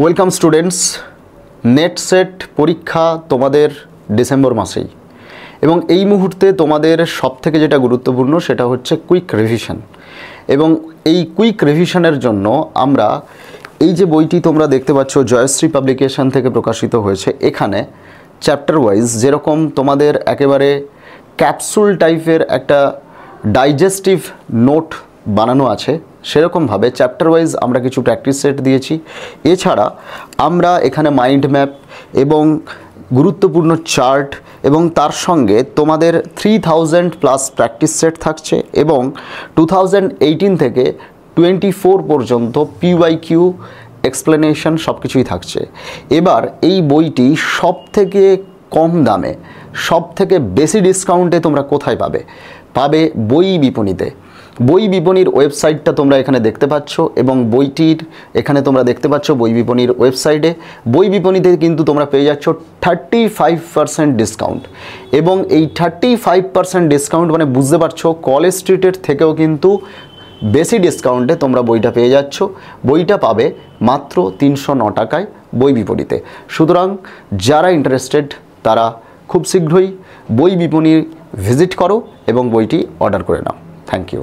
Welcome students. Net set পরীক্ষা তোমাদের December মাসেই, এবং এই মুহূর্তে তোমাদের সবথেকে যেটা গুরুত্বপূর্ণ সেটা হচ্ছে কুইক রিভিশন। এবং এই কুইক রিভিশনের জন্য আমরা এই যে বইটি তোমরা দেখতে পাচ্ছ জয়শ্রী পাবলিকেশন থেকে প্রকাশিত হয়েছে, এখানে চ্যাপ্টার ওয়াইজ যেরকম তোমাদের একেবারে ক্যাপসুল টাইপের একটা ডাইজেস্টিভ নোট বানানো আছে, সেরকমভাবে চ্যাপ্টার ওয়াইজ আমরা কিছু প্র্যাকটিস সেট দিয়েছি। এছাড়া আমরা এখানে মাইন্ড ম্যাপ এবং গুরুত্বপূর্ণ চার্ট এবং তার সঙ্গে তোমাদের 3000+ প্র্যাকটিস সেট থাকছে, এবং 2018 থেকে 24 পর্যন্ত PYQ এক্সপ্লেনেশন সব কিছুই থাকছে। এবার এই বইটি সব থেকে কম দামে, সব থেকে বেশি ডিসকাউন্টে তোমরা কোথায় পাবে? বই বিপণীতে। বই বিপণীর ওয়েবসাইটটা তোমরা এখানে দেখতে পাচ্ছ, এবং বইটির এখানে তোমরা দেখতে পাচ্ছ বই বিপণীর ওয়েবসাইটে। বই বিপণীতে কিন্তু তোমরা পেয়ে যাচ্ছ 35% ডিসকাউন্ট, এবং এই 35% ডিসকাউন্ট মানে বুঝতে পারছো কলেজ স্ট্রিটের থেকেও কিন্তু বেশি ডিসকাউন্টে তোমরা বইটা পেয়ে যাচ্ছ। বইটা পাবে মাত্র 309 টাকায় বই বিপণীতে। সুতরাং যারা ইন্টারেস্টেড তারা খুব শীঘ্রই বই বিপণী ভিজিট করো এবং বইটি অর্ডার করে নাও। Thank you.